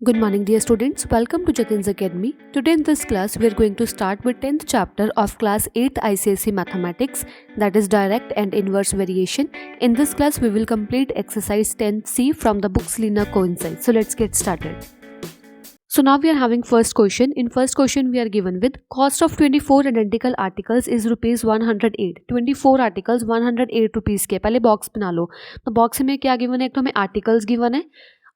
Good morning dear students, welcome to Jatin's Academy. Today in this class we are going to start with 10th chapter of class 8 ICSE Mathematics, that is direct and inverse variation. In this class we will complete exercise 10C from the books Lina Coincide. So let's get started. So now we are having first question. In first question we are given with cost of 24 identical articles is rupees 108. 24 articles 108 rupees के. पहले box बना लो. तो box में क्या given है? एक तो हमें आर्टिकल्स गिवन है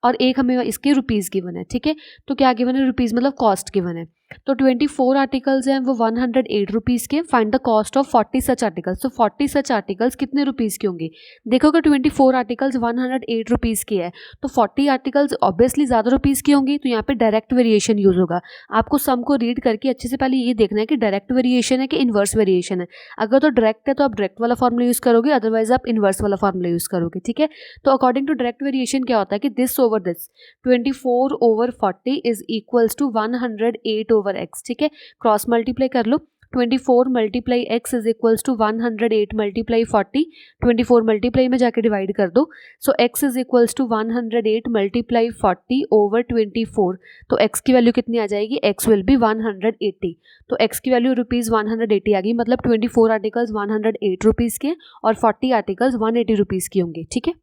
और एक हमें इसके रुपीज़ गिवन है. ठीक है, तो क्या गिवन है? रुपीज़ मतलब कॉस्ट गिवन है. तो 24 आर्टिकल्स हैं वो 108 रुपीज़ के. Find the cost of 40 such articles. तो 40 सच आर्टिकल्स कितने रुपीज़ के होंगे? देखो अगर 24 आर्टिकल्स 108 रुपीज़ के है तो 40 आर्टिकल्स ऑब्वियसली ज़्यादा रुपीज़ की होंगी. तो यहाँ पे डायरेक्ट वेरिएशन यूज़ होगा. आपको सम को रीड करके अच्छे से पहले ये देखना है कि डायरेक्ट वेरिएशन है कि इन्वर्स वेरिएशन है. अगर तो डायरेक्ट है तो आप डायरेक्ट वाला फॉर्मूला यूज़ करोगे, अदरवाइज आप इन्वर्स वाला फॉर्मूला यूज़ करोगे. ठीक है, तो अकॉर्डिंग टू डायरेक्ट वेरिएशन क्या होता है कि this over this 24 over 40 is equals to 108 over X. ठीक है, क्रॉस मल्टीप्लाई कर लो. 24 multiply x is equals to 108 multiply 40. 24 multiply में जाके डिवाइड कर दो. So X is equals to 108 multiply 40 over 24. तो एक्स की वैल्यू कितनी आ जाएगी? X will be 180. तो एक्स की वैल्यू रुपीज़ 180 आ गई. मतलब 24 आर्टिकल्स 108 रुपीज़ के और 40 आर्टिकल्स 180 रुपीज़ की होंगे. ठीक है.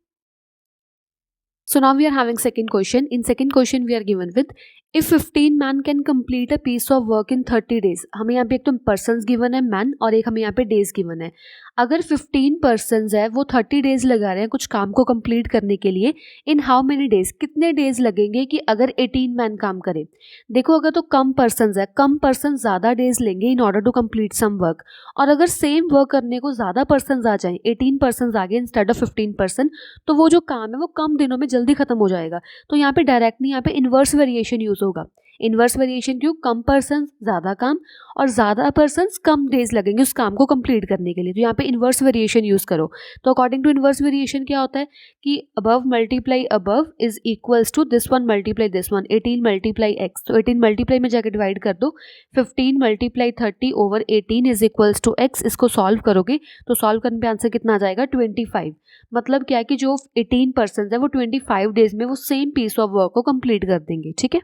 So now we are having second question. In second question we are given with if 15 man can complete a piece of work in 30 days. हमें यहाँ पे एक तो persons given है man और एक हमें यहाँ पे days given है. अगर 15 persons है वो 30 days लगा रहे हैं कुछ काम को complete करने के लिए, in how many days? कितने days लगेंगे कि अगर 18 man काम करे? देखो अगर तो कम persons है, कम persons ज़्यादा days लेंगे in order to complete some work. और अगर same work करने को ज़्यादा persons आ जाएं, 18 persons आ गए instead of 15 person, तो वो जो काम है वो कम दिनों में जल्दी खत्म हो जाएगा. तो यहाँ पे डायरेक्ट नहीं, यहाँ पे इन्वर्स वेरिएशन यूज होगा. इन्वर्स वेरिएशन क्यों? कम पर्सन ज़्यादा काम और ज़्यादा पर्सन्स कम डेज लगेंगे उस काम को कंप्लीट करने के लिए. तो यहाँ पे इन्वर्स वेरिएशन यूज़ करो. तो अकॉर्डिंग टू इन्वर्स वेरिएशन क्या होता है कि above multiply above is equals to this one multiply this one. 18 multiply X. तो 18 मल्टीप्लाई में जाकर डिवाइड कर दो. 15 multiply 30 over 18 is equals to X. इसको सॉल्व करोगे तो सॉल्व करने पे आंसर कितना आ जाएगा? 25. मतलब क्या है कि जो 18 पर्सन है वो 25 डेज में वो सेम पीस ऑफ वर्क को कंप्लीट कर देंगे. ठीक है.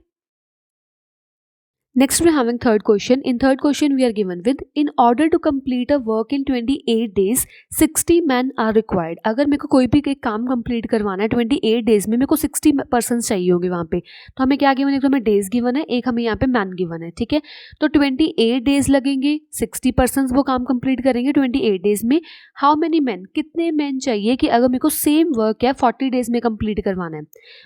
Next we are having third question. In third question we are given with in order to complete a work in 28 days 60 men are required. अगर मेरे को कोई भी एक काम कंप्लीट करवाना है 28 डेज में, मेरे को 60 पर्सन चाहिए होंगे वहाँ पे. तो हमें क्या गिवन है? तो हमें डेज गिवन है, एक हमें यहाँ पे मैन गिवन है. ठीक है, तो 28 डेज लगेंगे, 60 पर्सन वो काम कंप्लीट करेंगे 28 डेज में. How many man? कितने मैन चाहिए कि अगर मेरे को सेम वर्क है 40 डेज में कंप्लीट करवाना है?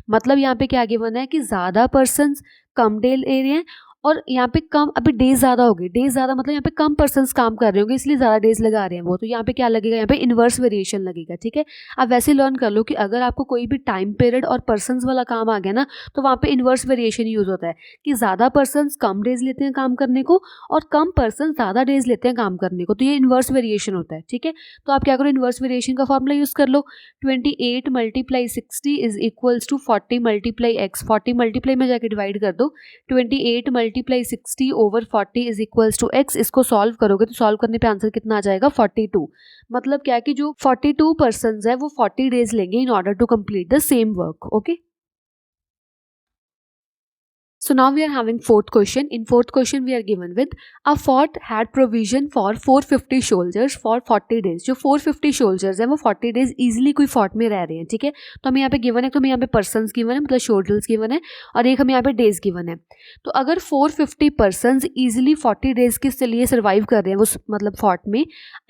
मतलब यहाँ पे क्या गिवन है कि ज़्यादा पर्सन कम डे ले रहे हैं और यहाँ पे कम अभी डेज ज़्यादा हो गए. डेज ज़्यादा मतलब यहाँ पे कम पर्सन्स काम कर रहे होंगे इसलिए ज़्यादा डेज लगा रहे हैं वो. तो यहाँ पे क्या लगेगा? यहाँ पे इन्वर्स वेरिएशन लगेगा. ठीक है, आप वैसे लर्न कर लो कि अगर आपको कोई भी टाइम पीरियड और पर्सन्स वाला काम आ गया ना तो वहाँ पे इन्वर्स वेरिएशन यूज़ होता है कि ज़्यादा पर्सन्स कम डेज लेते हैं काम करने को और कम पर्सन ज़्यादा डेज लेते हैं काम करने को. तो ये इन्वर्स वेरिएशन होता है. ठीक है, तो आप क्या करो? इन्वर्स वेरिएशन का फॉर्मूला यूज़ कर लो. 28 multiply 60 is equals to 40 multiply X. 40 multiply में जाके डिवाइड कर दो. 28 multiply 60 over 40 is equals to X. इसको सॉल्व करोगे तो सॉल्व करने पे आंसर कितना आ जाएगा? 42. मतलब क्या है कि जो 42 पर्सन्स है वो 40 डेज लेंगे in order to complete the same work. Okay. So now we are having fourth question. In fourth question we are given with a fort had provision for 450 soldiers for 40 days. जो 450 soldiers हैं वो 40 days easily कोई fort में रह रहे हैं. ठीक है, तो हमें यहाँ पे given है, तो हमें यहाँ पे persons given है मतलब soldiers given है और एक हमें यहाँ पे days given है. तो अगर 450 persons easily 40 days के लिए survive कर रहे हैं वो मतलब fort में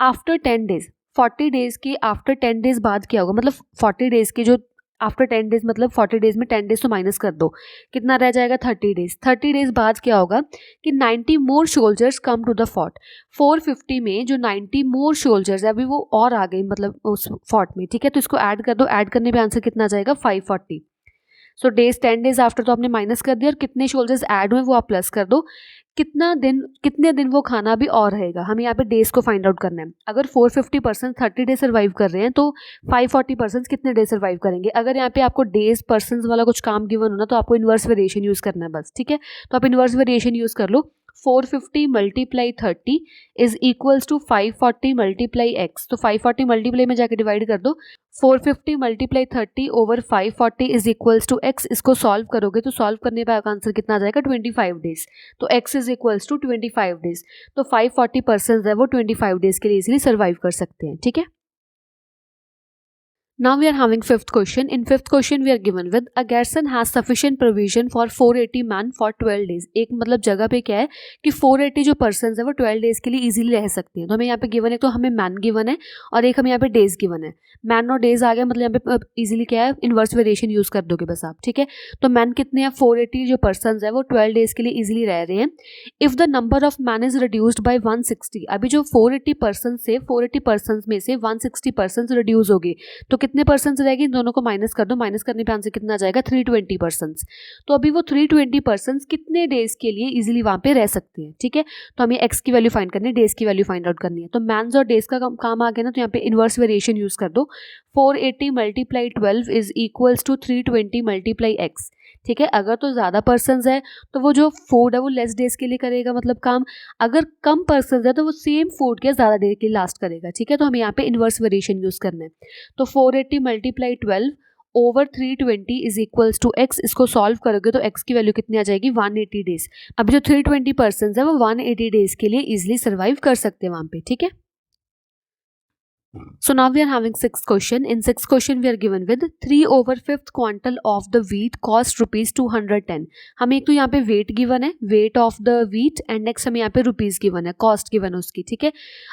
after 10 days, 40 days के after 10 days बाद क्या होगा? मतलब 40 days के जो आफ्टर 10 डेज मतलब 40 डेज में 10 डेज तो माइनस कर दो, कितना रह जाएगा? 30 डेज. 30 डेज बाद क्या होगा कि 90 more soldiers come to the fort. 450 में जो 90 मोर सोल्जर्स है अभी वो और आ गए मतलब उस फोर्ट में. ठीक है, तो इसको ऐड कर दो. ऐड करने पे आंसर कितना आ जाएगा? 540. सो डेज 10 डेज आफ्टर तो आपने माइनस कर दिया और कितने सोल्जर्स ऐड हुए वो आप प्लस कर दो. कितने दिन वो खाना भी और रहेगा. हमें यहाँ पे डेज को फाइंड आउट करना है. अगर 450 पर्सन 30 डेज सर्वाइव कर रहे हैं तो 540 पर्सन कितने डेज सर्वाइव करेंगे? अगर यहाँ पे आपको डेज पर्सन वाला कुछ काम गिवन होना तो आपको इन्वर्स वेरिएशन यूज़ करना है बस. ठीक है, तो आप इन्वर्स वेरिएशन यूज़ कर लो. 450 multiply 30 is equals to 540 multiply X. तो 540 मल्टीप्लाई में जाके डिवाइड कर दो. 450 multiply 30 over 540 is equals to x। इसको सॉल्व करोगे तो सॉल्व करने पर आपका आंसर कितना आ जाएगा 25 डेज। तो x is equals to 25 days. तो 540 पर्सन है वो 25 डेज के लिए इजीली सर्वाइव कर सकते हैं। ठीक है। Now we are having fifth question. In fifth question we are given with a garrison has sufficient provision for 480 man for 12 days। एक मतलब जगह पे क्या है कि 480 जो पर्सन है वो 12 डेज के लिए इजीली रह सकते हैं। तो हमें यहाँ पे गिवन है, तो हमें मैन गिवन है और एक हमें यहाँ पे डेज गिवन है। मैन और डेज आ गया मतलब यहाँ पे इजीली क्या है, इन्वर्स वेरिएशन यूज कर दोगे बस आप। ठीक है। तो मैन कितने हैं, 480 जो पर्सन है वो 12 डेज के लिए इजीली रह रहे हैं। If the number of man is reduced by 160, अभी जो 480 पर्सन से 480 पर्सन में से 160 पर्सन रिड्यूस होगी तो कितने पर्सन्स रहेगी, इन दोनों को माइनस कर दो। माइनस करने पे आंसर कितना आ जाएगा 320 पर्सन्स। तो अभी वो 320 पर्सन्स कितने डेज के लिए इजीली वहां पे रह सकते हैं। ठीक है। तो हमें एक्स की वैल्यू फाइंड करनी है, डेज की वैल्यू फाइंड आउट करनी है। तो मैन्स और डेज का काम आ गया ना, तो यहाँ पे इनवर्स वेरिएशन यूज कर दो। 480 multiply 12 is equals to 320 multiply X. ठीक है। अगर तो ज़्यादा पर्सन्स है तो वो जो फूड है वो लेस डेज के लिए करेगा मतलब काम। अगर कम पर्सन्स है तो वो सेम फूड के ज़्यादा देर के लिए लास्ट करेगा। ठीक है। तो हमें यहाँ पे इन्वर्स वेरिएशन यूज़ करना है। तो 480 multiply 12 over 320 is equals to X. इसको सॉल्व करोगे तो एक्स की वैल्यू कितनी आ जाएगी 180 डेज। अभी जो 320 पर्सन्स है वो 180 डेज के लिए इजिली सर्वाइव कर सकते हैं वहाँ पे। ठीक है। So now we are having sixth question. In sixth question we are given with 3/5 quintal of the wheat cost rupees 210। हमें एक तो यहाँ पे weight given है, weight of the wheat, and next हमें यहाँ पे rupees given है, cost given है उसकी। ठीक है।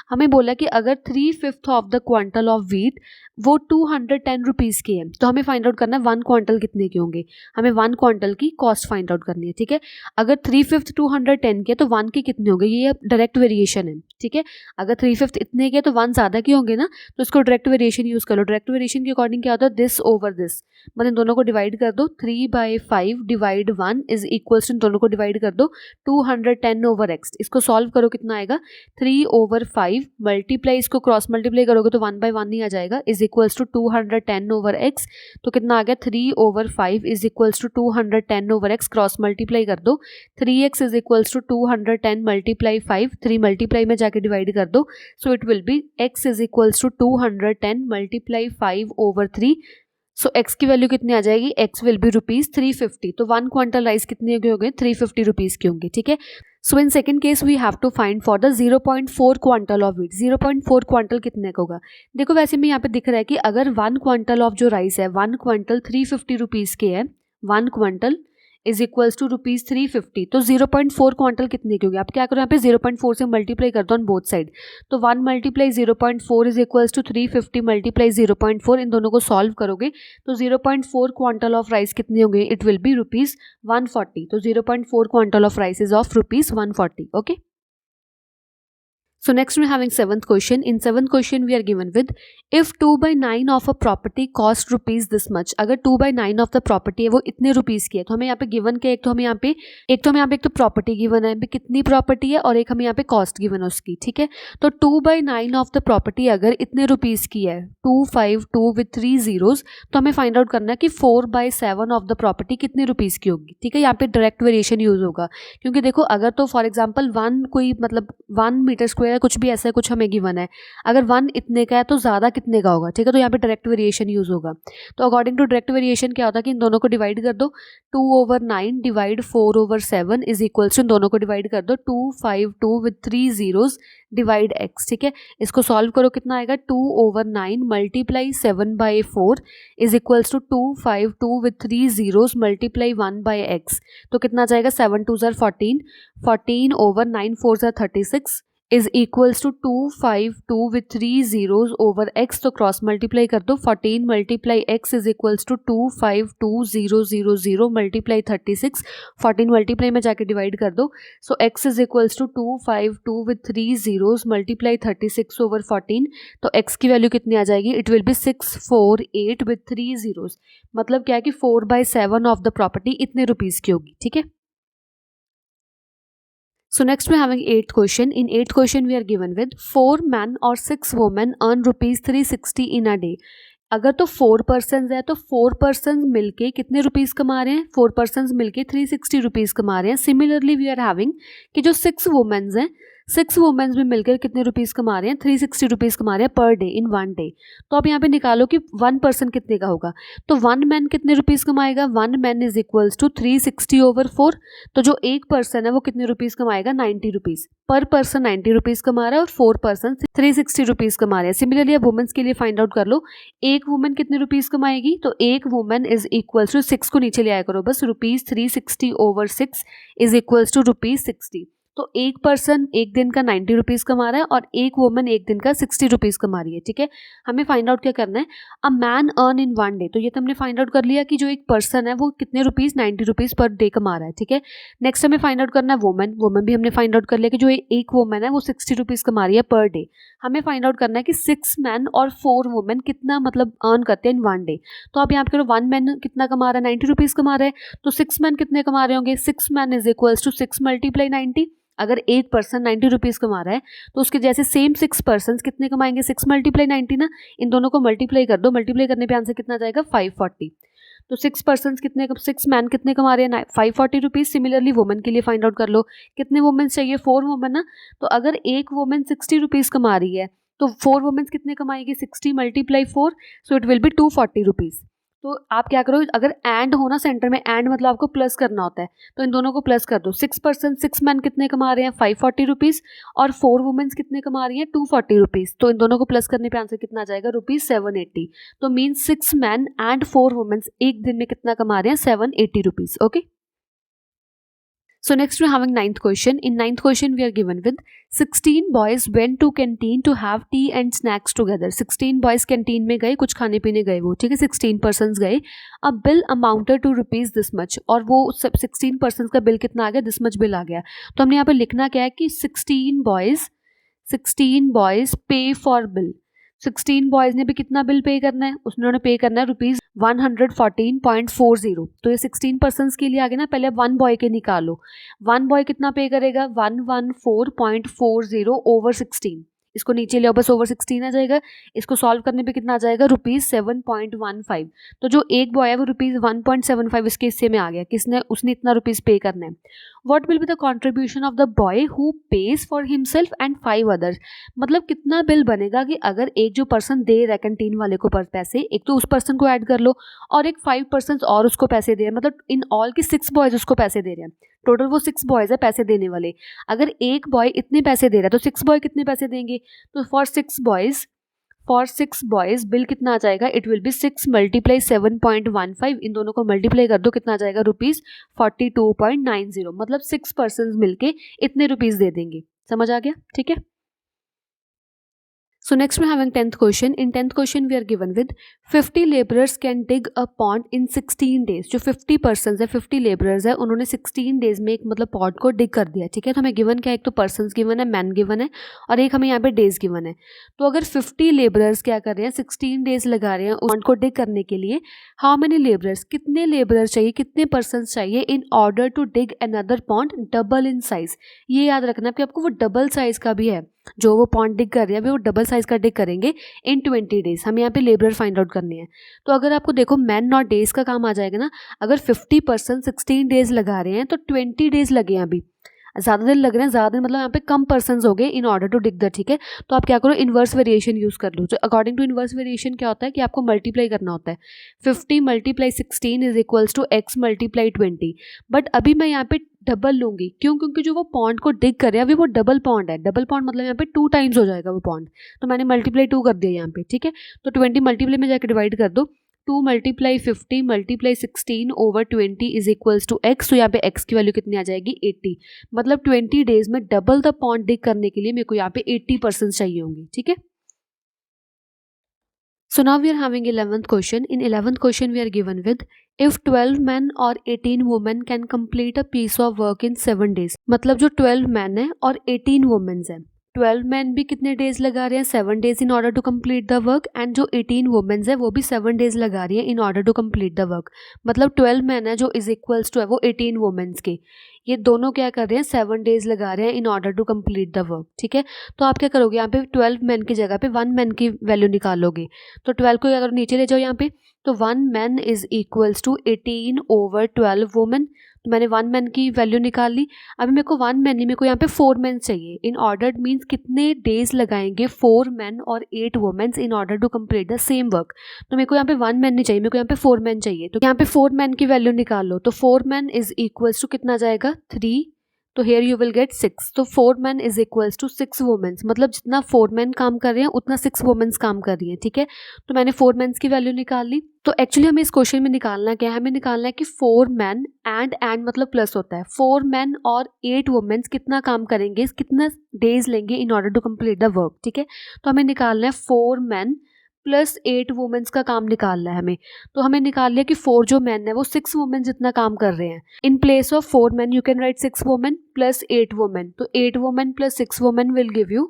हमें बोला कि अगर 3/5 of the quintal of wheat वो 210 रुपीज़ की है तो हमें फाइंड आउट करना है 1 क्विंटल कितने के होंगे। हमें 1 क्विंटल की कॉस्ट फाइंड आउट करनी है। ठीक है। अगर 3/5 210 के तो 1 के कितने होंगे, ये डायरेक्ट वेरिएशन है। ठीक है। अगर 3/5 इतने के तो 1 ज़्यादा के होंगे ना, तो इसको डायरेक्ट वेरिएशन यूज़ कर लो। डायरेक्ट वेरिएशन के अकॉर्डिंग क्या होता है, दिस ओवर दिस, मतलब इन दोनों को डिवाइड कर दो। 3/5 डिवाइड 1 इज इक्वल्स टू, इन दोनों को डिवाइड कर दो 210 ओवर एक्स। इसको सॉल्व करो कितना आएगा 3/5 मल्टीप्लाई, इसको क्रॉस मल्टीप्लाई करोगे तो 1/1 ही आ जाएगा, is equals to 210 over X. तो कितना आ गया 3/5 is equals to 210 over X. Cross multiply कर दो, 3x is equals to 210 multiply 5, 3 multiply में जाके डिवाइड कर दो। So it will be x is equals to 210 multiply 5 over 3। So x की वैल्यू कितनी आ जाएगी, x विल बी रुपीज़ 350। तो 1 क्विंटल राइस कितने के हो गए 350 रुपीज़ के होंगे। ठीक है। So in second case we have to find for the 0.4 quintal of wheat. 0.4 quintal कितने का होगा, देखो वैसे में यहाँ पे दिख रहा है कि अगर 1 क्विंटल ऑफ जो राइस है 1 क्विंटल 350 रुपीज़ के है, 1 quintal is equals to rupees 350। तो 0.4 क्विंटल कितने की होगी, आप क्या करो यहाँ पे 0.4 से मल्टीप्लाई कर दो ऑन बोथ साइड। तो 1 multiply 0.4 is equals to 350 multiply 0.4, इन दोनों को सॉल्व करोगे तो 0.4 क्विंटल ऑफ राइस कितने होंगे, इट विल बी रुपीज़ 140। तो 0.4 quintal of rice is of rupees 140। Okay. So next we are having seventh question. In seventh question we are given with if 2/9 of a property cost rupees this much। अगर 2/9 of the property है वो इतने rupees की है, तो हमें यहाँ पे गिवन क्या है, एक तो हमें यहाँ पे एक तो प्रॉपर्टी गिवन है कितनी प्रॉपर्टी है, और एक हमें यहाँ पे कॉस्ट गिवन है उसकी। ठीक है। तो 2/9 ऑफ द प्रॉपर्टी अगर इतने रुपीज़ की है 252 with 3 zeros, तो हमें फाइंड आउट करना है कि 4/7 ऑफ द प्रॉपर्टी कितने रुपीज़ की होगी। ठीक है। यहाँ पे डायरेक्ट वेरिएशन यूज होगा, क्योंकि देखो अगर तो फॉर एग्जाम्पल 1 कोई मतलब 1 मीटर स्क्वायर कुछ भी ऐसा है, कुछ हमें गिवन है, अगर 1 इतने का है तो ज़्यादा कितने का होगा। ठीक है। तो यहाँ पे डायरेक्ट वेरिएशन यूज होगा। तो अकॉर्डिंग टू डायरेक्ट वेरिएशन क्या होता है कि इन दोनों को डिवाइड कर दो, 2/9 डिवाइड 4/7 इज इक्वल्स टू, इन दोनों को डिवाइड कर दो 252 विद 3 zeros डिवाइड x। ठीक है। इसको सॉल्व करो कितना आएगा 2/9 multiply 7/4 is equals to 252 with 3 zeros multiply 1/x। तो कितना आ जाएगा 7 2 14, 14/9 4 36 is equals to 252 with 3 zeros over x। तो क्रॉस मल्टीप्लाई कर दो, 14 multiply x is equals to 252,000 multiply 36, 14 multiply में जाके डिवाइड कर दो। So x is equals to 252 with 3 zeros multiply 36 over 14। तो x की वैल्यू कितनी आ जाएगी, it will be 648 with 3 zeros। मतलब क्या है कि 4/7 ऑफ द प्रॉपर्टी इतने रुपीज़ की होगी। ठीक है। So next we are having 8th question. In 8th question we are given with 4 men or 6 women earn rupees 360 in a day। अगर तो 4 पर्सन है तो 4 पर्सन मिलके कितने रुपीज़ कमा रहे हैं, 4 पर्सन मिलके 360 रुपीज़ कमा रहे हैं। सिमिलरली वी आर हैविंग कि जो 6 वुमेन्स हैं 6 वुमेन्स भी मिलकर कितने रुपीज़ कमा रहे हैं, 360 रुपीज़ कमा रहे हैं पर डे इन 1 डे। तो आप यहाँ पे निकालो कि 1 पर्सन कितने का होगा। तो 1 मैन कितने रुपीज़ कमाएगा, 1 मैन इज इक्वल्स टू 360/4। तो जो एक पर्सन है वो कितने रुपीज़ कमाएगा, 90 रुपीज़। पर पर्सन 90 रुपीज़ कमा रहा है और 4 पर्सन 360 रुपीज़ कमा रहे हैं। सिमिलरली अब वुमेन्स के लिए फाइंड आउट कर लो, एक वुमेन कितने रुपीज़ कमाएगी। तो एक वुमेन इज इक्वल्स टू 6 को नीचे ले आया करो बस, ₹360/6 इज इक्वल्स टू ₹60। तो एक पर्सन एक दिन का 90 रुपीज़ कमा रहा है और एक वुमन एक दिन का 60 रुपीज़ कमा रही है। ठीक है, हमें फाइंड आउट क्या करना है, a man earn in 1 day. तो ये तो हमने फाइंड आउट कर लिया कि जो एक पर्सन है वो कितने रुपीज़, 90 रुपीज़ पर डे कमा रहा है। ठीक है, नेक्स्ट हमें फाइंड आउट करना है वुमन। वुमन भी हमने फाइंड आउट कर लिया कि जो एक वुमन है वो 60 रुपीज़ कमा रही है पर डे। हमें फाइंड आउट करना है कि 6 मैन और 4 वुमेन कितना मतलब अर्न करते हैं इन 1 डे। तो आप यहाँ पे करो 1 मैन कितना कमा रहा है, 90 रुपीज़ कमा रहा है। तो 6 मैन कितने कमा रहे होंगे, 6 मैन इज इक्वल्स टू 6 × 90। अगर एक पर्सन 90 रुपीज़ कमा रहा है तो उसके जैसे सेम 6 पर्सन कितने कमाएंगे, 6 × 90 ना, इन दोनों को मल्टीप्लाई कर दो, मल्टीप्लाई करने पे आंसर कितना आ जाएगा, 540। तो 6 पर्सन कितने, 6 मैन कितने कमा रहे हैं, 540 रुपीज़। सिमिलरली वुमेन के लिए फाइंड आउट कर लो, कितने वुमेन चाहिए, 4 वुमेन ना। तो अगर एक वुमेन 60 रुपीज़ कमा रही है तो 4 वुमेन कितने कमाएगी, 60 × 4, सो इट विल बी 240 रुपीज़। तो आप क्या करो, अगर एंड हो ना सेंटर में, एंड मतलब आपको प्लस करना होता है, तो इन दोनों को प्लस कर दो। 6 पर्सन 6 मैन कितने कमा रहे हैं, 540 रुपीज़, और 4 वुमेन्स कितने कमा रही हैं, 240 रुपीज़। तो इन दोनों को प्लस करने पे आंसर कितना आ जाएगा, ₹780। तो मीन्स 6 मैन एंड 4 वुमेन्स एक दिन में कितना कमा रहे हैं, 780 rupees. Okay, so next we're having 9th question. In 9th question we are given with 16 boys went to canteen to have tea and snacks together. 16 boys canteen में गए, कुछ खाने पीने गए वो, ठीक है, 16 persons गए। अब bill amounted to rupees this much, और वो सब 16 persons का बिल कितना आ गया, दिस मच बिल आ गया। तो हमने यहाँ पे लिखना क्या है कि 16 boys पे फॉर बिल। 16 बॉयज़ ने भी कितना बिल पे करना है, उन्होंने पे करना है ₹114.40। तो ये 16 पर्सन्स के लिए आ गया ना। पहले 1 बॉय के निकालो, 1 बॉय कितना पे करेगा, 114.40/16। इसको नीचे ले आओ बस, ओवर 16 आ जाएगा। इसको सॉल्व करने पे कितना आ जाएगा, ₹7.15। तो जो एक बॉय है वो ₹1.75 इसके हिस्से में आ गया, किसने, उसने इतना रुपीज़ पे करना है। What will be the contribution of the boy who page for himself and 5 others. मतलब कितना बिल बनेगा कि अगर एक जो पर्सन दे रहा है कैंटीन वाले को पैसे, एक तो उस पर्सन को ऐड कर लो और एक 5 पर्सन और उसको पैसे दे रहे हैं, मतलब इन ऑल की 6 बॉयज़ उसको पैसे दे रहे हैं। टोटल वो 6 बॉयज़ है पैसे देने वाले। अगर एक बॉय इतने पैसे दे रहा है तो 6 बॉय कितने पैसे देंगे, तो फॉर 6 बॉयज़ बिल कितना आ जाएगा, इट विल बी 6 × 7.15। इन दोनों को मल्टीप्लाई कर दो, कितना आ जाएगा, ₹42.90। मतलब 6 पर्सन मिलके इतने रुपीज़ दे देंगे। समझ आ गया, ठीक है। So next we're having 10th question. In 10th question we are given with 50 laborers can dig a pond in 16 days. जो 50 persons है, 50 laborers है, उन्होंने 16 days में एक मतलब पॉन्ड को डिग कर दिया। ठीक है, तो हमें गिवन क्या है, एक तो पर्सन्स गिवन है, मैन गिवन है, और एक हमें यहाँ पे डेज गिवन है। तो अगर 50 लेबरर्स क्या कर रहे हैं, 16 डेज लगा रहे हैं उस पॉन्ड को डिग करने के लिए, हाउ मेनी लेबरर्स, कितने लेबरर्स चाहिए, कितने पर्सन्स चाहिए in order to dig another pond double in size. ये याद रखना कि आपको वो डबल साइज का भी है, जो वो पॉन्ड डिग कर रहे हैं वो डबल साइज का डिग करेंगे इन 20 डेज। हमें यहाँ पे लेबर फाइंड आउट करने हैं। तो अगर आपको देखो मैन नॉट डेज का काम आ जाएगा ना, अगर 50 पर्सन 16 डेज लगा रहे हैं तो 20 डेज लगे हैं, अभी ज़्यादा दिन लग रहे हैं, ज़्यादा दिन मतलब यहाँ पे कम पर्सन्स हो गए in order to dig the. ठीक है, तो आप क्या करो, इन्वर्स वेरिएशन यूज़ कर लो। तो अकॉर्डिंग टू इन्वर्स वेरिएशन क्या होता है कि आपको मल्टीप्लाई करना होता है। 50 × 16 is equals to x × 20। But अभी मैं यहाँ पे डबल लूँगी, क्यों, क्योंकि जो वो पॉन्ड को डिग कर रहे हैं अभी वो डबल पॉन्ड है। डबल पॉन्ड मतलब यहाँ पे 2 टाइम्स हो जाएगा वो पॉन्ड, तो मैंने मल्टीप्लाई 2 कर दिया यहाँ पे। ठीक है, तो 20 मल्टीप्लाई में जाकर डिवाइड कर दो, 2 × 50 × 16 over 20 is equals to x। तो यहाँ पे x की वैल्यू कितनी आ जाएगी, 80। मतलब 20 डेज में डबल द पॉन्ड डिग करने के लिए मेरे को यहाँ पे 80 पर्सन चाहिए होंगे। ठीक है, so now we are having 11th question. In 11th question we are given with if 12 men or 18 women can complete a piece of work in 7 days। मतलब जो 12 men है और 18 वुमेन है, 12 मैन भी कितने डेज लगा रहे हैं, 7 days in order to complete the work, and जो 18 वुमेन्स है वो भी 7 डेज लगा रही है in order to complete the work. मतलब 12 मैन है जो इज इक्वल्स टू है वो 18 वुमेन्स के, ये दोनों क्या कर रहे हैं, 7 डेज लगा रहे हैं in order to complete the work. ठीक है, तो आप क्या करोगे, यहाँ पे 12 मैन की जगह पे 1 मैन की वैल्यू निकालोगे। तो 12 को अगर नीचे ले जाओ यहाँ पे, तो 1 man is equals to 18 over 12 women. तो मैंने 1 मैन की वैल्यू निकाल ली। अभी मेरे को 1 मैन नहीं, मेरे को यहाँ पे 4 मैन चाहिए। इन ऑर्डर मीन्स कितने डेज लगाएंगे 4 मैन और 8 womens in order to complete the same work. तो मेरे को यहाँ पे 1 मैन नहीं चाहिए, मेरे को यहाँ पे 4 मैन चाहिए। तो यहाँ पे 4 मैन की वैल्यू निकाल लो। तो 4 मैन इज इक्वल्स टू कितना जाएगा 3, तो हेयर यू विल गेट 6। तो 4 man is equals to 6 womens, मतलब जितना 4 मैन काम कर रहे हैं उतना 6 वुमेन्स काम कर रही हैं। ठीक है, तो मैंने 4 मैन्स की वैल्यू निकाल ली। तो एक्चुअली हमें इस क्वेश्चन में निकालना क्या है, हमें निकालना है कि 4 मैन एंड मतलब प्लस होता है 4 मैन और 8 वुमेन्स कितना काम करेंगे, कितना डेज लेंगे in order to complete the work. ठीक है, तो हमें निकालना है 4 मैन प्लस 8 वुमेन्स का काम निकालना है हमें। तो हमें निकाल लिया कि 4 जो मैन है वो 6 वुमेन जितना काम कर रहे हैं। In place of 4 man you can write 6 women plus 8 women. तो 8 women plus 6 women will give you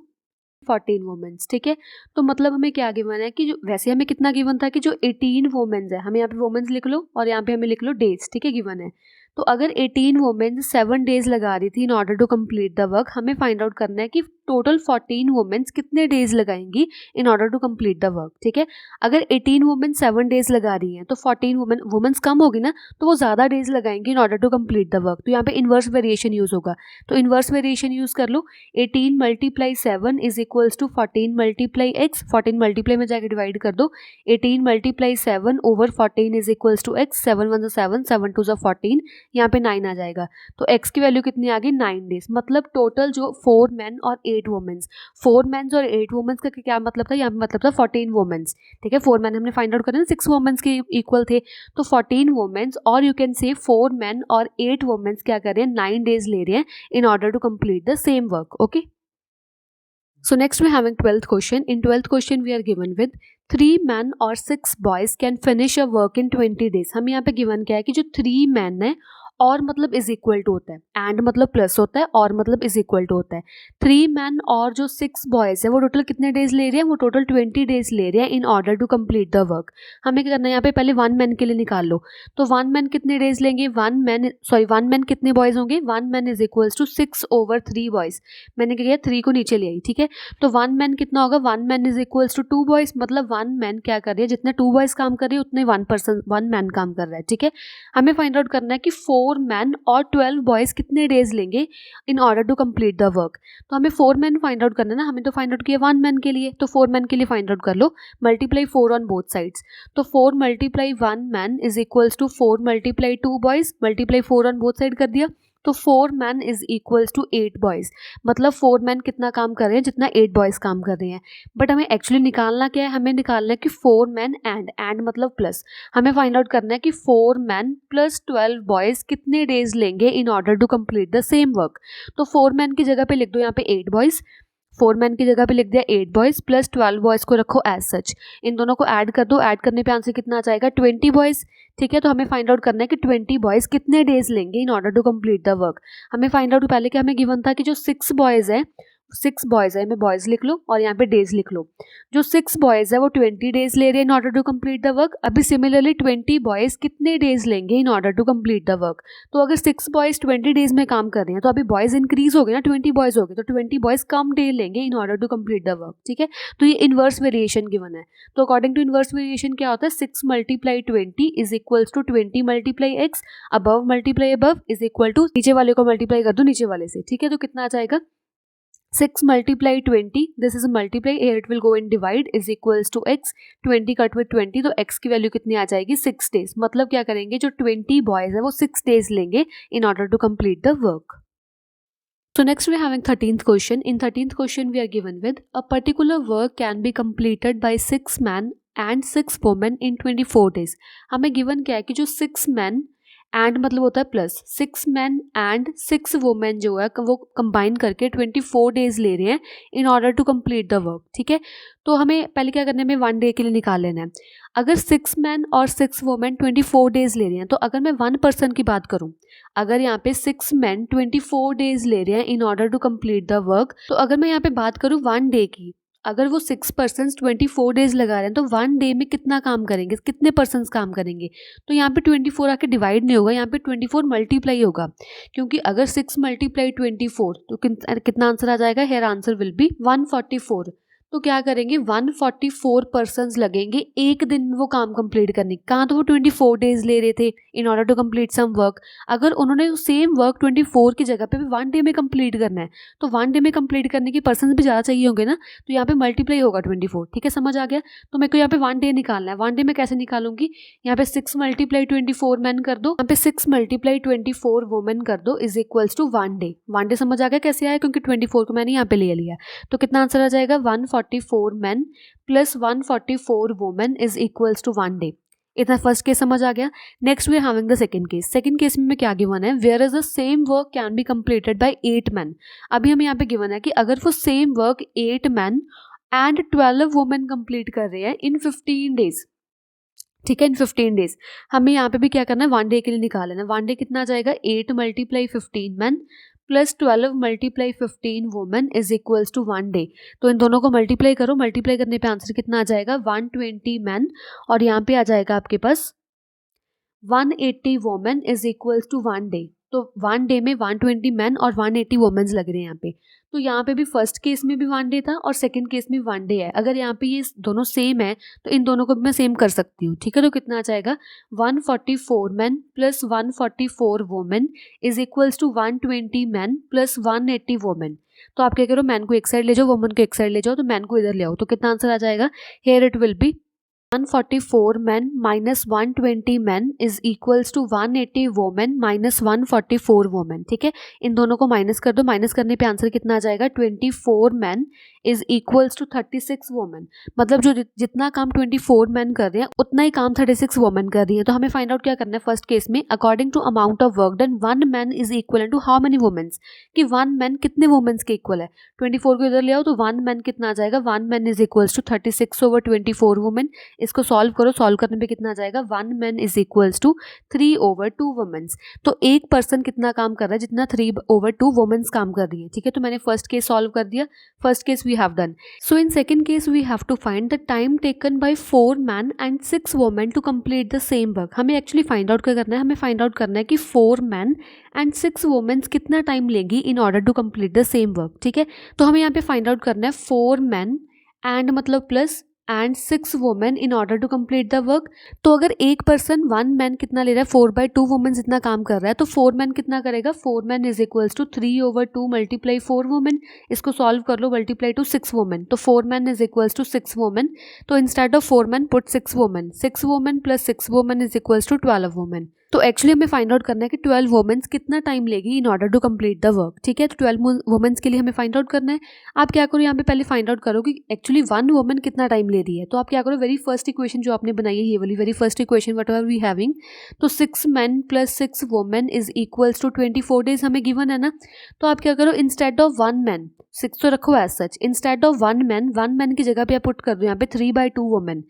14 womens. ठीक है, तो मतलब हमें क्या गिवन है कि जो वैसे हमें कितना गिवन था कि जो 18 वुमेन्स है, हमें यहाँ पे वुमेन्स लिख लो और यहाँ पे हमें लिख लो डेज। ठीक है, गिवन है। तो अगर 18 वुमेन्स 7 डेज लगा रही थी in order to complete the work, हमें फाइंड आउट करना है कि टोटल 14 वुमेन्स कितने डेज लगाएंगी in order to complete the work. ठीक है, अगर 18 वुमेन 7 डेज लगा रही हैं तो 14 वुमेन्स कम होगी ना, तो वो ज़्यादा डेज लगाएंगी in order to complete the work. तो यहाँ पे इन्वर्स वेरिएशन यूज़ होगा। तो इन्वर्स वेरिएशन यूज़ कर लो। 18 multiply 7 is equals to 14 multiply X. 14 multiply में जाकर डिवाइड कर दो। 18 multiply 7 over 14 is equals to X. 7 1 7, 7 2 14, यहाँ पे 9 आ जाएगा। तो x की वैल्यू कितनी आ गई 9 डेज। मतलब टोटल जो 4 मैन और 8 वुमेन्स, 4 मैन और 8 वुमेन्स का क्या मतलब था, यहाँ पे मतलब था 14 वुमेन्स। ठीक है, 4 मैन हमने फाइंड आउट करा ना, 6 वुमेन्स के इक्वल थे, तो 14 वुमेन्स और यू कैन से 4 मैन और 8 वुमेन्स क्या कर रहे हैं 9 डेज ले रहे हैं in order to complete the same work. Okay, so next we're having 12th question. In 12th question we are given with 3 men or 6 boys can finish a work in 20 days. हमें यहाँ पे given क्या है कि जो 3 men है और मतलब इज इक्वल टू होता है, एंड मतलब प्लस होता है, और मतलब इज इक्वल टू होता है। 3 मैन और जो 6 बॉयज है वो टोटल कितने डेज ले रहे हैं, वो टोटल 20 डेज ले रहे हैं in order to complete the work. हमें क्या करना है, यहाँ पे पहले 1 मैन के लिए निकाल लो। तो 1 मैन कितने डेज लेंगे, 1 मैन कितने बॉयज होंगे, 1 man is equals to 6 over 3 boys. मैंने क्या किया 3 को नीचे ले आई। ठीक है, तो 1 मैन कितना होगा, 1 man is equals to 2 boys. मतलब 1 मैन क्या कर रही है, जितने 2 बॉयज काम कर रही है उतने 1 मैन काम कर रहा है। ठीक है, हमें फाइंड आउट करना है कि 4 मैन और 12 बॉयज कितने डेज लेंगे in order to complete the work. तो हमें 4 मैन फाइंड आउट करना है ना, हमें तो फाइंड आउट किया 1 मैन के लिए, तो 4 मैन के लिए फाइंड आउट कर लो। Multiply 4 on both sides. तो 4 multiply 1 man is equals to 4 multiply 2 boys. Multiply 4 on both side कर दिया, तो 4 man is equals to 8 boys. मतलब 4 मैन कितना काम कर रहे हैं, जितना 8 बॉयज काम कर रहे हैं। बट हमें एक्चुअली निकालना क्या है, हमें निकालना है कि 4 मैन एंड मतलब प्लस। हमें फाइंड आउट करना है कि 4 मैन प्लस 12 बॉयज कितने डेज लेंगे in order to complete the same work. तो 4 मैन की जगह पे लिख दो यहाँ पे 8 बॉयज। 4 मैन की जगह पे लिख दिया 8 बॉयज प्लस 12 बॉयज को रखो एज सच। इन दोनों को ऐड कर दो, ऐड करने पे आंसर कितना आ जाएगा 20 बॉयज। ठीक है, तो हमें फाइंड आउट करना है कि 20 बॉयज कितने डेज लेंगे in order to complete the work. हमें फाइंड आउट पहले क्या हमें गिवन था कि जो 6 बॉयज है, 6 बॉयज है, मैं बॉयज लिख लो और यहाँ पे डेज लिख लो। जो 6 बॉयज है वो 20 डेज ले रहे हैं in order to complete the work. अभी सिमिलरली 20 बॉयज कितने डेज लेंगे in order to complete the work. तो अगर 6 बॉयज 20 डेज में काम कर रहे हैं तो अभी बॉयज इंक्रीज हो गए ना, 20 बॉयज हो गए, तो 20 बॉयज कम डे लेंगे in order to complete the work. ठीक है, तो ये इन्वर्स वेरिएशन गिवन है। तो अकॉर्डिंग टू इन्वर्स वेरिएशन क्या होता है, 6 multiply 20 is equals to 20 multiply X. Above multiply above is equal to नीचे वाले को मल्टीप्लाई कर दो नीचे वाले से। ठीक है, तो कितना आ जाएगा 6 multiply 20, this is a multiply, here it will go in divide, is equals to x, 20 cut with 20, तो x की वैल्यू कितनी आ जाएगी 6 डेज। मतलब क्या करेंगे, जो 20 बॉयज है वो 6 डेज लेंगे in order to complete the work. So next we are having 13th question. In 13th question we are given with a particular work can be completed by 6 men and 6 women in 24 days. हमें given क्या है कि जो 6 men and मतलब होता है plus 6 man and 6 women जो है वो कंबाइन करके 24 डेज ले रहे हैं in order to complete the work. ठीक है, तो हमें पहले क्या करना है, हमें 1 डे के लिए निकाल लेना है। अगर 6 मैन और 6 वुमेन 24 डेज ले रहे हैं, तो अगर मैं 1 पर्सन की बात करूं, अगर यहाँ पे 6 मैन 24 डेज ले रहे हैं in order to complete the work, तो अगर मैं यहाँ पे बात करूँ 1 डे की, अगर वो 6 पर्सन 24 डेज लगा रहे हैं तो 1 डे में कितना काम करेंगे, कितने पर्सन काम करेंगे। तो यहाँ पे 24 आके डिवाइड नहीं होगा, यहाँ पे 24 मल्टीप्लाई होगा, क्योंकि अगर 6 मल्टीप्लाई 24 तो कितना आंसर आ जाएगा, हेयर आंसर विल बी 144। तो क्या करेंगे 144 पर्सन्स लगेंगे एक दिन में वो काम कंप्लीट करने। कहाँ तो वो 24 डेज ले रहे थे in order to complete some work. अगर उन्होंने सेम वर्क 24 की जगह पे भी 1 डे में कंप्लीट करना है तो 1 डे में कंप्लीट करने के पर्सन भी ज़्यादा चाहिए होंगे ना, तो यहाँ पे मल्टीप्लाई होगा 24। ठीक है, समझ आ गया। तो मेरे को यहाँ पे 1 डे निकालना है। 1 डे में कैसे निकालूंगी, यहाँ पे 6 मल्टीप्लाई 24 मैन कर दो, यहाँ पे 6 मल्टीप्लाई 24 वुमेन कर दो is equals to 1 day. 1 day समझ आ गया कैसे आया, क्योंकि 24 को मैंने यहाँ पे ले लिया। तो कितना आंसर आ जाएगा 144 men plus 144 women is equals to 1 day. इतना फर्स्ट केस समझ आ गया। Next we are having the second case. Second case में क्या गिवन है, where is the same work can be completed by 8 men। अभी हमें यहाँ पे गिवन है कि अगर वो same work 8 men and 12 women complete कर रहे हैं इन 15 डेज। ठीक है, इन 15 डेज हमें यहाँ पे भी क्या करना है, 1 डे के लिए निकाल लेना। 1 डे कितना आ जाएगा 8 multiply 15 men plus 12 multiply 15 women is equals to 1 day. तो इन दोनों को मल्टीप्लाई करो, मल्टीप्लाई करने पे आंसर कितना आ जाएगा 120 men और यहाँ पे आ जाएगा आपके पास 180 women is equals to 1 day. तो 1 डे में 120 men और 180 वुमेन्स लग रहे हैं यहाँ पे। तो यहाँ पे भी फर्स्ट केस में भी 1 डे था और सेकंड केस में 1 डे है। अगर यहाँ पे ये दोनों सेम है तो इन दोनों को भी मैं सेम कर सकती हूँ। ठीक है, तो कितना आ जाएगा 144 men plus 144 women is equals to 120 men plus 180 women. तो आप क्या करो, मैन को एक साइड ले जाओ, वुमेन को एक साइड ले जाओ, तो मैन को इधर ले आओ। तो कितना आंसर आ जाएगा, here it will be 144 men minus 120 men is equals to 180 women minus 144 women. ठीक है, इन दोनों को माइनस कर दो, माइनस करने पे आंसर कितना आ जाएगा 24 men is equals to 36 women. मतलब जो जितना काम 24 men कर रहे हैं उतना ही काम 36 वोमेन कर रही है। तो हमें फाइंड आउट क्या करना है, फर्स्ट केस में according to amount of work done 1 man is equal to how many womens, कि 1 man कितने वुमेन्स के इक्वल है। 24 को इधर ले आओ तो 1 man कितना आ जाएगा, 1 man is equals to 36 over 24 women. इसको सॉल्व करो, सॉल्व करने पे कितना आ जाएगा 1 man is equals to 3 over 2 womens. तो एक पर्सन कितना काम कर रहा है, जितना 3 ओवर 2 वुमेन्स काम कर रही है। ठीक है, तो मैंने फर्स्ट केस सॉल्व कर दिया, first case we have done. So in second case we have to find the time taken by 4 men and 6 women to complete the same work. हमें एक्चुअली फाइंड आउट क्या करना है, हमें find out करना है कि 4 men एंड 6 वुमेन्स कितना time लेंगी in order to complete the same work. ठीक है, तो हमें यहाँ पे फाइंड आउट करना है 4 men एंड मतलब plus and 6 women in order to complete the work. तो अगर एक पर्सन 1 man कितना ले रहा है, 4/2 वुमेन जितना काम कर रहा है, तो 4 man कितना करेगा, 4 man is equals to 3 over 2 multiply 4 women. इसको सॉल्व कर लो, मल्टीप्लाई टू 6 वुमेन, तो 4 man is equals to 6 women. तो instead of 4 man put 6 women, 6 women plus 6 women is equals to 12 women. तो एक्चुअली हमें फाइंड आउट करना है कि 12 वुमेन्स कितना टाइम लेगी in order to complete the work. ठीक है, तो 12 वुमेन्स के लिए हमें फाइंड आउट करना है। आप क्या करो, यहाँ पे पहले फाइंड आउट करो कि एक्चुअली 1 वुमेन कितना टाइम ले रही है। तो आप क्या करो, वेरी फर्स्ट इक्वेशन जो आपने बनाई है ये वाली very first equation whatever we having, तो 6 men plus 6 women is equals to 24 days हमें गिवन है ना। तो आप क्या करो, इंस्टेड ऑफ 1 man 6 तो रखो as such, instead of 1 man की जगह पे आप पुट कर दो यहाँ पे 3/2 वुमेन।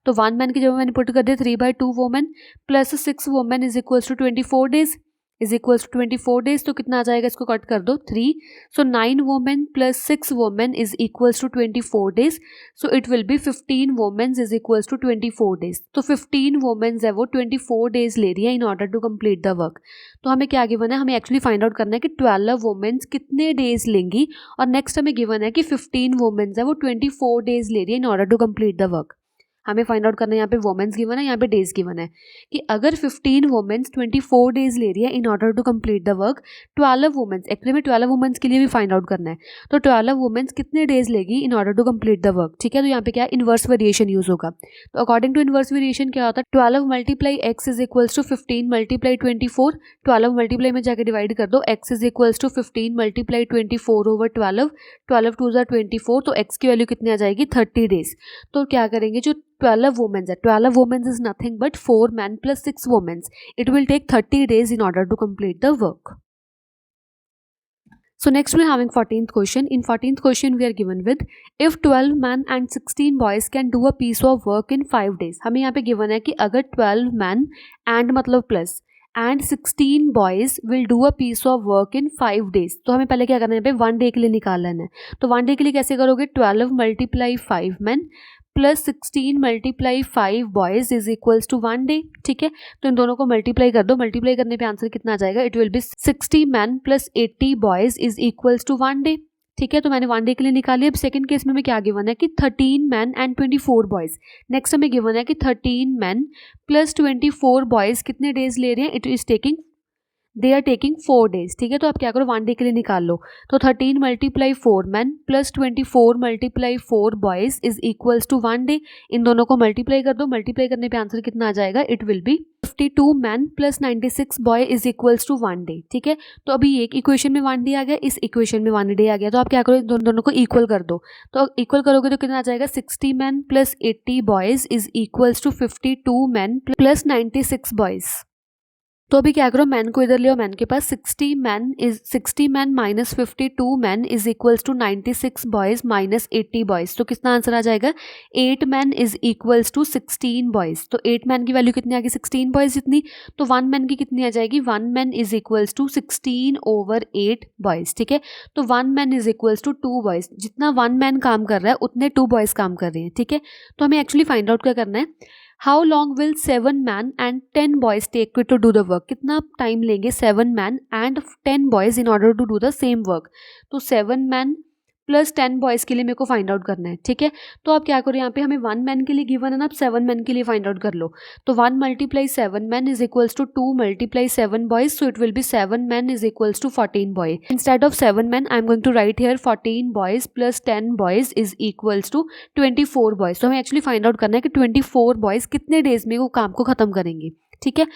तो 1 man की जगह मैंने पुट कर दिया 3/2 women plus 6 women is equals to 24 days is equals to 24 days. तो कितना आ जाएगा, इसको कट कर दो 3, so 9 women plus 6 women is equals to 24 days. So it will be 15 women is equals to 24 days. तो 15 वुमेन है वो 24 डेज ले रही है in order to complete the work. तो हमें क्या गिवन है, हमें एक्चुअली फाइंड आउट करना है कि 12 वुमेन कितने डेज लेंगी, और नेक्स्ट हमें गिवन है कि 15 वुमेन है वो 24 डेज ले रही है in order to complete the work. हमें फाइंड आउट करना है, यहाँ पे वुमेन्स गिवन है, यहाँ पे डेज गिवन है कि अगर 15 वुमेन्स 24 डेज ले रही है in order to complete the work, 12 womens actually में 12 वुमेन्स के लिए भी फाइंड आउट करना है। तो 12 वुमेन्स कितने डेज लेगी in order to complete the work. ठीक है, तो यहाँ पे क्या इनवर्स वेरिएशन यूज होगा। तो अकॉर्डिंग टू इनवर्स वेरिएशन क्या होता है, 12 multiply x is equals to 15 multiply 24। 12 multiply में जाकर डिवाइड कर दो, x is equals to 15 multiply 24 over 12, 12 2 24, तो एक्स की वैल्यू कितनी आ जाएगी 30 डेज। तो क्या करेंगे, जो 12 वुमेन्स है, 12 womens is nothing but 4 men plus 6 womens. It will take 30 days in order to complete the work. So next we are having 14th question. In 14th question we are given with if 12 men and 16 boys can do a piece of work in 5 days. हमें यहाँ पे given है कि अगर 12 men and मतलब plus and 16 boys will do a piece of work in 5 days. तो हमें पहले क्या करना है, यहाँ पे 1 day के लिए निकाल लेना है। तो 1 day के लिए कैसे करोगे, 12 multiply 5 men plus 16 multiply 5 boys is equals to 1 day. ठीक है, तो इन दोनों को मल्टीप्लाई कर दो, मल्टीप्लाई करने पे आंसर कितना आ जाएगा, it will be 60 men plus 80 boys is equals to 1 day. ठीक है, तो मैंने 1 डे के लिए निकाली। अब सेकंड केस में हमें क्या गिवन है कि 13 मैन एंड 24 बॉयज़। नेक्स्ट हमें गिवन है कि 13 मैन प्लस 24 बॉयज़ कितने डेज ले रहे हैं, it is taking, they are taking 4 days. ठीक है, तो आप क्या करो 1 डे के लिए निकाल लो। तो 13 multiply 4 man plus 24 multiply 4 boys is equals to 1 day. इन दोनों को मल्टीप्लाई कर दो, मल्टीप्लाई करने पे आंसर कितना आ जाएगा, it will be 52 man plus 96 boy is equals to 1 day. ठीक है, तो अभी एक इक्वेशन में 1 डे आ गया, इस इक्वेशन में 1 डे आ गया, तो आप क्या करो दोनों को इक्वल कर दो। तो इक्वल करोगे तो कितना आ जाएगा, 60 man plus 80 boys is equals to 52 man plus 96 boys. तो अभी क्या करो, मैन को इधर ले आओ, मैन के पास 60 man minus 52 man is equals to 96 boys minus 80 boys. तो कितना आंसर आ जाएगा, 8 man is equals to 16 boys. तो 8 मैन की वैल्यू कितनी आ गई, 16 बॉयज़ जितनी। तो 1 मैन की कितनी आ जाएगी, 1 man is equals to 16 over 8 boys. ठीक है, तो 1 man is equals to 2 boys. जितना 1 मैन काम कर रहा है उतने 2 बॉयज़ काम कर रहे हैं। ठीक है, तो हमें एक्चुअली फाइंड आउट क्या करना है, how long will 7 man and 10 boys take to do the work. कितना टाइम लेंगे 7 man and 10 boys in order to do the same work. तो 7 मैन प्लस 10 बॉयज़ के लिए मेरे को फाइंड आउट करना है। ठीक है, तो आप क्या करो, यहाँ पे हमें 1 मैन के लिए गिवन है ना, आप 7 मैन के लिए फाइंड आउट कर लो। तो 1 multiply 7 man is equals to 2 multiply 7 boys, so it will be 7 man is equals to 14 boy. Instead of 7 man I am going to write here 14 boys plus 10 boys is equals to 24 boys. तो हमें actually find out करना है कि 24 boys कितने days में वो काम को खत्म करेंगे। ठीक है,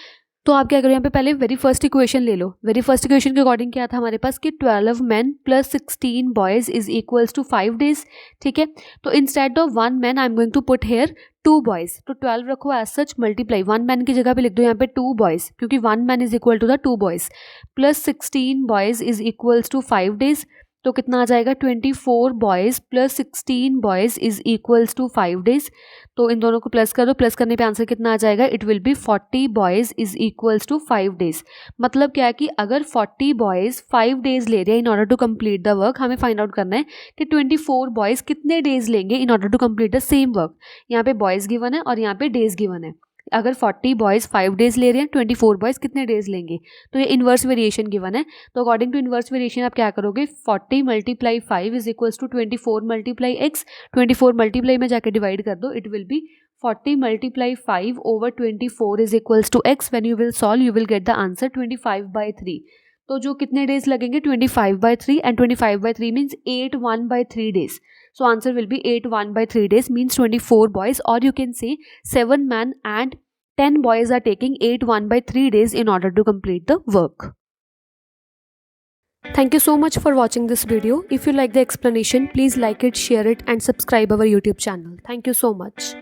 तो आप क्या करो, यहाँ पे पहले वेरी फर्स्ट इक्वेशन ले लो। वेरी फर्स्ट इक्वेशन के अकॉर्डिंग क्या था हमारे पास कि 12 man plus 16 boys is equals to 5 days. ठीक है, तो instead of 1 man I am going to put here 2 boys. तो 12 रखो एज सच, मल्टीप्लाई 1 मैन की जगह पे लिख दो यहाँ पे 2 बॉयज़, क्योंकि 1 man is equal to the 2 boys, plus 16 boys is equals to 5 days. तो कितना आ जाएगा, 24 boys plus 16 boys is equals to 5 days. तो इन दोनों को प्लस कर दो, प्लस करने पे आंसर कितना आ जाएगा, it will be 40 boys is equals to 5 days. मतलब क्या है कि अगर 40 बॉयज़ 5 डेज ले रहे हैं in order to complete the work, हमें फाइंड आउट करना है कि 24 बॉयज़ कितने डेज लेंगे in order to complete the same work. यहाँ पे बॉयज़ गिवन है और यहाँ पे डेज गिवन है। अगर 40 बॉयज़ 5 डेज ले रहे हैं, 24 बॉयज़ कितने डेज लेंगे, तो ये इन्वर्स वेरिएशन गिवन है। तो अकॉर्डिंग टू इन्वर्स वेरिएशन आप क्या करोगे, 40 multiply 5 is equals to 24 multiply x. 24 multiply में जाकर डिवाइड कर दो, it will be 40 multiply 5 over 24 is equals to x. When you will solve you will get the answer 25/3। तो जो कितने डेज लगेंगे, 25/3, and 25/3 means 8/1/3 days. So answer will be 8/1/3 days means 24 boys, or you can say 7 men and 10 boys are taking 8/1/3 days in order to complete the work. Thank you so much for watching this video. If you like the explanation, please like it, share it and subscribe our YouTube channel. Thank you so much.